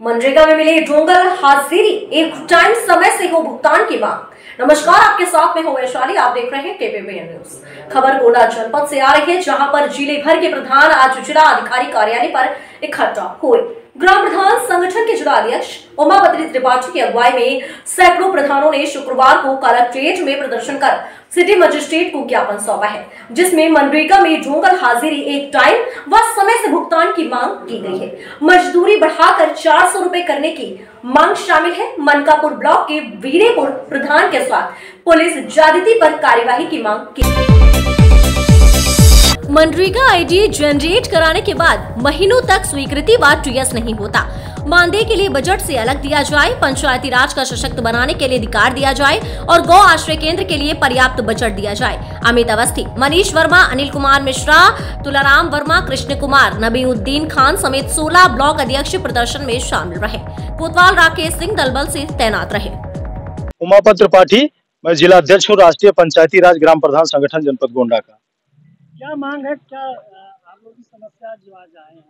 मनरेगा में मिले डोंगल हाजिरी एक टाइम समय से हो भुगतान की मांग। नमस्कार, आपके साथ में हूं वैशाली। आप देख रहे हैं केपीबीएन न्यूज। खबर गोंडा जनपद से आ रही है, जहां पर जिले भर के प्रधान आज जिला अधिकारी कार्यालय पर इकट्ठा हुए। ग्राम प्रधान संगठन के जिला अध्यक्ष उमापति त्रिपाठी की अगुवाई में सैकड़ों प्रधानों ने शुक्रवार को कलेक्ट्रेट में प्रदर्शन कर सिटी मजिस्ट्रेट को ज्ञापन सौंपा है, जिसमें मनरेगा में डोंगल हाजिरी एक टाइम व समय से भुगतान की मांग की गई है। मजदूरी बढ़ाकर 400 रुपए करने की मांग शामिल है। मनकापुर ब्लॉक के वीरेपुर प्रधान के साथ पुलिस ज्यादती पर कार्यवाही की मांग की। मनरेगा आईडी जनरेट कराने के बाद महीनों तक स्वीकृति व टीएस नहीं होता। मानदेय के लिए बजट से अलग दिया जाए, पंचायती राज का सशक्त बनाने के लिए अधिकार दिया जाए और गौ आश्रय केंद्र के लिए पर्याप्त बजट दिया जाए। अमित अवस्थी, मनीष वर्मा, अनिल कुमार मिश्रा, तुलाराम वर्मा, कृष्ण कुमार, नबीउद्दीन खान समेत 16 ब्लॉक अध्यक्ष प्रदर्शन में शामिल रहे। कोतवाल राकेश सिंह दलबल से तैनात रहे। उमापति त्रिपाठी, मैं जिला अध्यक्ष हूँ राष्ट्रीय पंचायती राज ग्राम प्रधान संगठन जनपद गोंडा का। क्या मांग है, क्या आप लोग की समस्या जो आज आए हैं?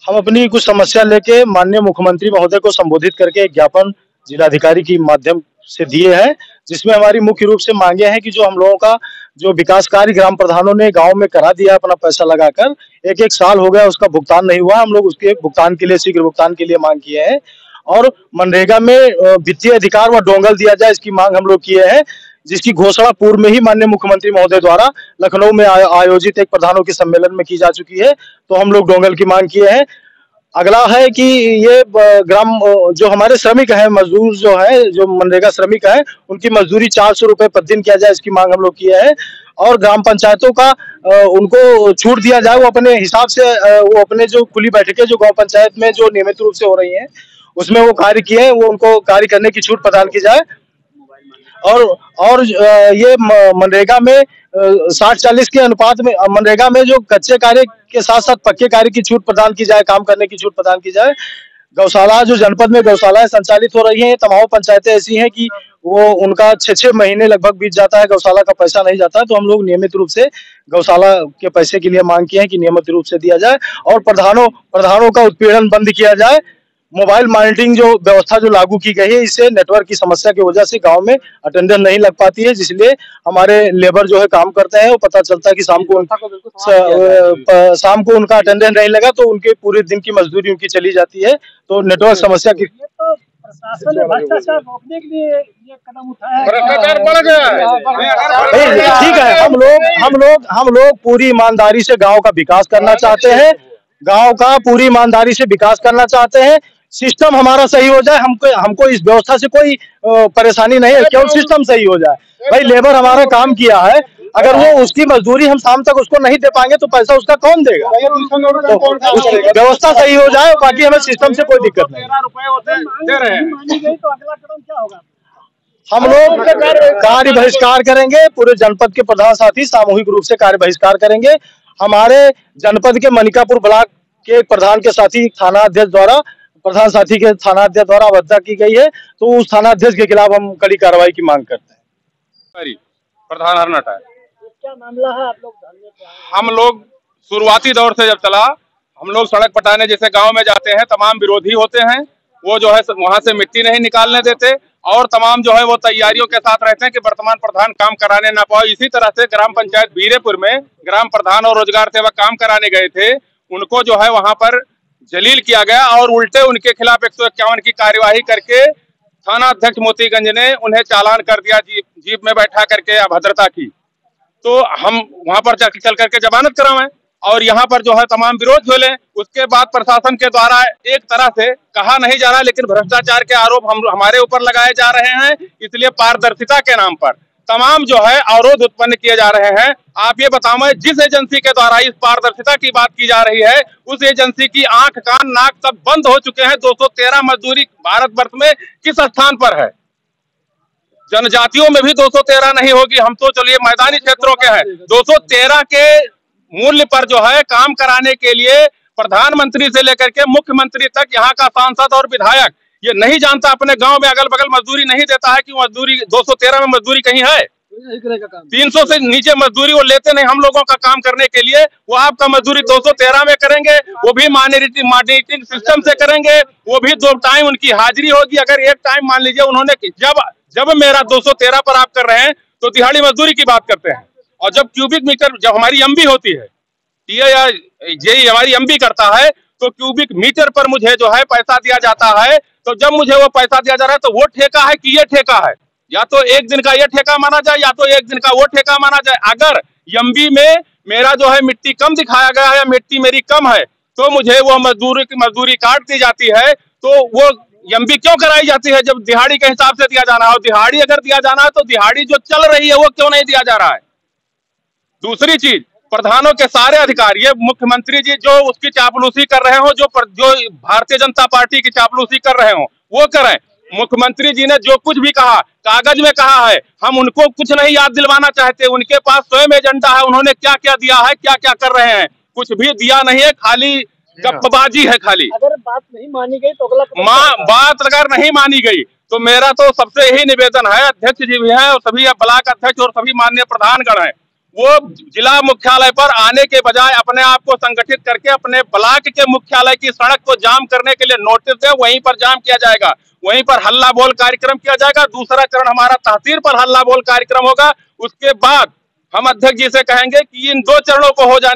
हम अपनी कुछ समस्या लेके माननीय मुख्यमंत्री महोदय को संबोधित करके एक ज्ञापन जिलाधिकारी के माध्यम से दिए हैं, जिसमें हमारी मुख्य रूप से मांगे हैं कि जो हम लोगों का जो विकास कार्य ग्राम प्रधानों ने गांव में करा दिया अपना पैसा लगाकर, एक साल हो गया उसका भुगतान नहीं हुआ। हम लोग उसके भुगतान के लिए, शीघ्र भुगतान के लिए मांग किए हैं और मनरेगा में वित्तीय अधिकार व डोंगल दिया जाए, इसकी मांग हम लोग किए हैं, जिसकी घोषणा पूर्व में ही माननीय मुख्यमंत्री महोदय द्वारा लखनऊ में आयोजित एक प्रधानों के सम्मेलन में की जा चुकी है। तो हम लोग डोंगल की मांग किए हैं। अगला है कि ये ग्राम जो हमारे श्रमिक हैं, मजदूर जो है, जो मनरेगा श्रमिक है, उनकी मजदूरी 400 रुपए प्रतिदिन किया जाए, इसकी मांग हम लोग किए हैं। और ग्राम पंचायतों का उनको छूट दिया जाए, वो अपने हिसाब से वो अपने जो खुली बैठकें जो गाँव पंचायत में जो नियमित रूप से हो रही है उसमें वो कार्य किए हैं, वो उनको कार्य करने की छूट प्रदान की जाए। और ये मनरेगा में 60-40 के अनुपात में मनरेगा में जो कच्चे कार्य के साथ साथ पक्के कार्य की छूट प्रदान की जाए, काम करने की छूट प्रदान की जाए। गौशाला जो जनपद में गौशालाएं संचालित हो रही हैं, तमाम पंचायतें ऐसी हैं कि वो उनका 6-6 महीने लगभग बीत जाता है, गौशाला का पैसा नहीं जाता है। तो हम लोग नियमित रूप से गौशाला के पैसे के लिए मांग किए हैं कि नियमित रूप से दिया जाए और प्रधानों का उत्पीड़न बंद किया जाए। मोबाइल मॉनिटरिंग जो व्यवस्था जो लागू की गई है, इससे नेटवर्क की समस्या की वजह से गांव में अटेंडेंस नहीं लग पाती है, जिसलिए हमारे लेबर जो है काम करते हैं, वो पता चलता है कि शाम को उनका अटेंडेंस नहीं लगा तो उनके पूरे दिन की मजदूरी उनकी चली जाती है। तो नेटवर्क समस्या की प्रशासन ने भ्रष्टाचार रोकने के लिए ये कदम उठाया है। ठीक है, हम लोग पूरी ईमानदारी से गाँव का विकास करना चाहते हैं, गांव का पूरी ईमानदारी से विकास करना चाहते हैं। सिस्टम हमारा सही हो जाए, हमको इस व्यवस्था से कोई परेशानी नहीं है, केवल सिस्टम सही हो जाए। भाई लेबर हमारा काम किया है, अगर वो उसकी मजदूरी हम शाम तक उसको नहीं दे पाएंगे तो पैसा उसका कौन देगा? तो व्यवस्था सही हो जाए, बाकी हमें सिस्टम से कोई दिक्कत नहीं। हम लोग कार्य बहिष्कार करेंगे, पूरे जनपद के प्रधान साथी सामूहिक रूप से कार्य बहिष्कार करेंगे। हमारे जनपद के मनिकापुर ब्लॉक के प्रधान के साथी थानाध्यक्ष द्वारा, प्रधान साथी के थानाध्यक्ष द्वारा अवज्ञा की गई है, तो उस थानाध्यक्ष के खिलाफ हम कड़ी कार्रवाई की मांग करते हैं। प्रधान हरनट है। क्या मामला है? आप लोग हम लोग शुरुआती दौर से जब चला, हम लोग सड़क पटाने जैसे गांव में जाते हैं, तमाम विरोधी होते हैं, वो जो है वहां से मिट्टी नहीं निकालने देते और तमाम जो है वो तैयारियों के साथ रहते हैं कि वर्तमान प्रधान काम कराने ना पाए। इसी तरह से ग्राम पंचायत वीरेपुर में ग्राम प्रधान और रोजगार सेवक काम कराने गए थे, उनको जो है वहां पर जलील किया गया और उल्टे उनके खिलाफ 151 की कार्यवाही करके थाना अध्यक्ष मोतीगंज ने उन्हें चालान कर दिया, जीप में बैठा करके अभद्रता की। तो हम वहां पर चल करके जमानत करावें और यहाँ पर जो है तमाम विरोध झेले। उसके बाद प्रशासन के द्वारा एक तरह से कहा नहीं जा रहा, लेकिन भ्रष्टाचार के आरोप हमारे ऊपर लगाए जा रहे हैं। इसलिए पारदर्शिता के नाम पर तमाम जो है अवरोध उत्पन्न किए जा रहे हैं। आप ये बताओ, जिस एजेंसी के द्वारा इस पारदर्शिता की बात की जा रही है, उस एजेंसी की आंख कान नाक सब बंद हो चुके हैं। 213 मजदूरी भारतवर्ष में किस स्थान पर है? जनजातियों में भी 213 नहीं होगी। हम तो चलिए मैदानी क्षेत्रों के हैं, 213 के मूल्य पर जो है काम कराने के लिए प्रधानमंत्री से लेकर के मुख्यमंत्री तक, यहाँ का सांसद और विधायक ये नहीं जानता अपने गांव में अगल बगल मजदूरी नहीं देता है कि मजदूरी 213 में मजदूरी कहीं है। 300 से नीचे मजदूरी वो लेते नहीं हम लोगों का काम करने के लिए। वो आपका मजदूरी 213 में करेंगे, वो भी मॉनिटरिंग सिस्टम से करेंगे, वो भी 2 टाइम उनकी हाजिरी होगी। अगर 1 टाइम मान लीजिए उन्होंने जब मेरा 213 पर आप कर रहे हैं तो दिहाड़ी मजदूरी की बात करते हैं। और जब क्यूबिक मीटर, जब हमारी एमबी होती है, टीए या जेई हमारी एमबी करता है, तो क्यूबिक मीटर पर मुझे जो है पैसा दिया जाता है। तो जब मुझे वो पैसा दिया जा रहा है तो वो ठेका है कि ये ठेका है? या तो 1 दिन का ये ठेका माना जाए या तो 1 दिन का वो ठेका माना जाए। अगर एमबी में मेरा जो है मिट्टी कम दिखाया गया है या मिट्टी मेरी कम है तो मुझे वो मजदूरी काट दी जाती है। तो वो एमबी क्यों कराई जाती है जब दिहाड़ी के हिसाब से दिया जाना है? और दिहाड़ी अगर दिया जाना है तो दिहाड़ी जो चल रही है वो क्यों नहीं दिया जा रहा है? दूसरी चीज, प्रधानों के सारे अधिकारी, ये मुख्यमंत्री जी जो उसकी चापलूसी कर रहे हो, जो भारतीय जनता पार्टी की चापलूसी कर रहे हो वो करें। मुख्यमंत्री जी ने जो कुछ भी कहा, कागज में कहा है, हम उनको कुछ नहीं याद दिलवाना चाहते। उनके पास स्वयं एजेंडा है, उन्होंने क्या क्या दिया है, क्या क्या कर रहे हैं, कुछ भी दिया नहीं है, खाली गप्पबाजी है खाली। अगर बात नहीं मानी गई तो अगला बात अगर नहीं मानी गई तो मेरा तो सबसे यही निवेदन है, अध्यक्ष जी भी हैं और सभी ब्लॉक अध्यक्ष और सभी माननीय प्रधानगण हैं, वो जिला मुख्यालय पर आने के बजाय अपने आप को संगठित करके अपने ब्लॉक के मुख्यालय की सड़क को जाम करने के लिए नोटिस दे, वहीं पर जाम किया जाएगा, वहीं पर हल्ला बोल कार्यक्रम किया जाएगा। दूसरा चरण हमारा तहसील पर हल्ला बोल कार्यक्रम होगा। उसके बाद हम अध्यक्ष जी से कहेंगे कि इन 2 चरणों को हो जाने